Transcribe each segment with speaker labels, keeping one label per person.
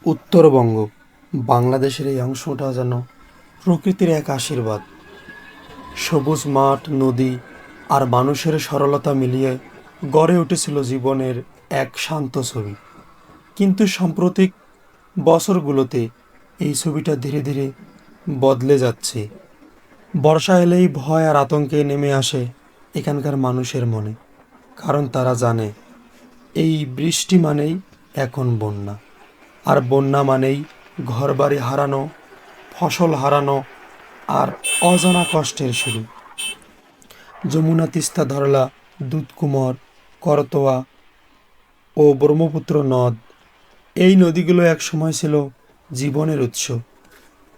Speaker 1: উত্তরবঙ্গ বাংলাদেশের এই অংশটা যেন প্রকৃতির এক আশীর্বাদ। সবুজ মাঠ, নদী আর মানুষের সরলতা মিলিয়ে গড়ে উঠেছিল জীবনের এক শান্ত ছবি। কিন্তু সাম্প্রতিক বছরগুলোতে এই ছবিটা ধীরে ধীরে বদলে যাচ্ছে। বর্ষা এলেই ভয় আর আতঙ্কে নেমে আসে এখানকার মানুষের মনে, কারণ তারা জানে এই বৃষ্টি মানেই এখন বন্যা, আর বন্যা মানেই ঘরবাড়ি হারানো, ফসল হারানো আর অজানা কষ্টের শুরু। যমুনা, তিস্তা, ধরলা, দুধকুমার, করতোয়া ও ব্রহ্মপুত্র নদ, এই নদীগুলো এক সময় ছিল জীবনের উৎস।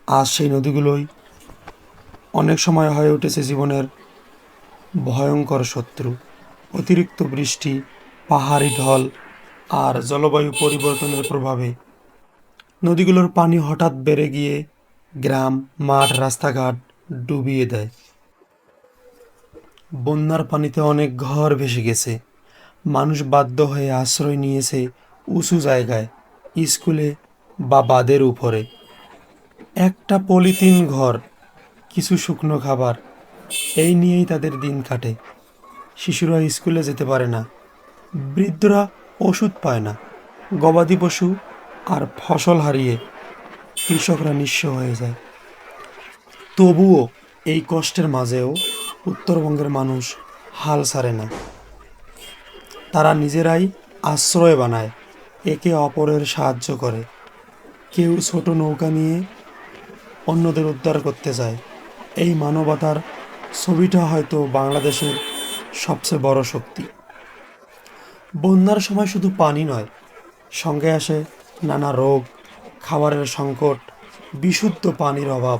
Speaker 1: আজ সেই নদীগুলোই অনেক সময় হয়ে উঠেছে জীবনের ভয়ঙ্কর শত্রু। অতিরিক্ত বৃষ্টি, পাহাড়ি ঢল আর জলবায়ু পরিবর্তনের প্রভাবে নদীগুলোর পানি হঠাৎ বেড়ে গিয়ে গ্রাম, মাঠ, রাস্তাঘাট ডুবিয়ে দেয়। বন্যার পানিতে অনেক ঘর ভেসে গেছে। মানুষ বাধ্য হয়ে আশ্রয় নিয়েছে উঁচু জায়গায়, স্কুলে বা বাঁধের উপরে। একটা পলিথিন ঘর, কিছু শুকনো খাবার, এই নিয়েই তাদের দিন কাটে। শিশুরা স্কুলে যেতে পারে না, বৃদ্ধরা ওষুধ পায় না, গবাদি পশু আর ফসল হারিয়ে কৃষকরা নিঃস্ব হয়ে যায়। তবুও এই কষ্টের মাঝেও উত্তরবঙ্গের মানুষ হাল ছাড়ে না। তারা নিজেরাই আশ্রয় বানায়, একে অপরের সাহায্য করে। কেউ ছোট নৌকা নিয়ে অন্যদের উদ্ধার করতে যায়। এই মানবতার ছবিটা হয়তো বাংলাদেশের সবচেয়ে বড় শক্তি। বন্যার সময় শুধু পানি নয়, সঙ্গে আসে নানা রোগ, খাবারের সংকট, বিশুদ্ধ পানির অভাব।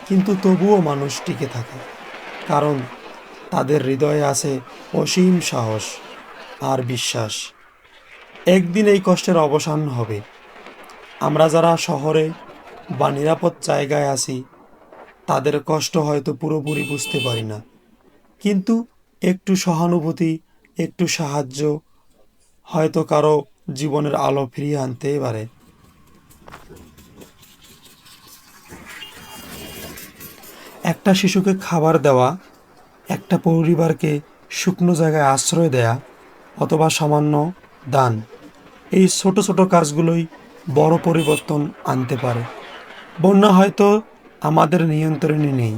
Speaker 1: কিন্তু তবুও মানুষ টিকে থাকে, কারণ তাদের হৃদয়ে আছে অসীম সাহস আর বিশ্বাস। একদিন এই কষ্টের অবসান হবে। আমরা যারা শহরে বা নিরাপদ জায়গায় আছি, তাদের কষ্ট হয়তো পুরোপুরি বুঝতে পারি না, কিন্তু একটু সহানুভূতি, একটু সাহায্য হয়তো কারো জীবনের আলো ফিরিয়ে আনতে পারে। একটা শিশুকে খাবার দেওয়া, একটা পরিবারকে শুকনো জায়গায় আশ্রয় দেয়া, অথবা সামান্য দান, এই ছোট ছোট কাজগুলোই বড় পরিবর্তন আনতে পারে। বন্যা হয়তো আমাদের নিয়ন্ত্রণে নেই,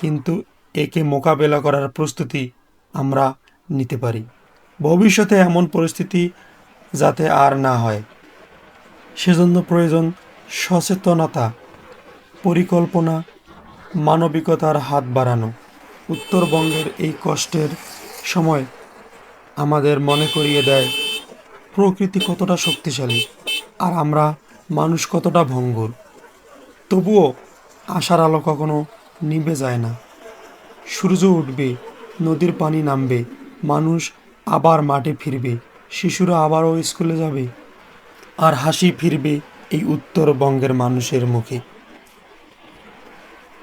Speaker 1: কিন্তু একে মোকাবেলা করার প্রস্তুতি আমরা নিতে পারি। ভবিষ্যতে এমন পরিস্থিতি যাতে আর না হয়, সেজন্য প্রয়োজন সচেতনতা, পরিকল্পনা, মানবিকতার হাত বাড়ানো। উত্তরবঙ্গের এই কষ্টের সময় আমাদের মনে করিয়ে দেয় প্রকৃতি কতটা শক্তিশালী আর আমরা মানুষ কতটা ভঙ্গুর। তবুও আশার আলো কখনো নিভে যায় না। সূর্য উঠবে, নদীর পানি নামবে, মানুষ আবার মাঠে ফিরবে, শিশুরা আবারও স্কুলে যাবে, আর হাসি ফিরবে এই উত্তরবঙ্গের মানুষের মুখে।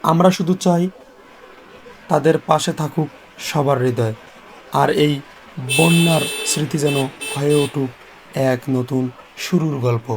Speaker 1: আমরা শুধু চাই তাদের পাশে থাকুক সবার হৃদয়, আর এই বন্যার স্মৃতি যেন হয়ে উঠুক এক নতুন শুরুর গল্প।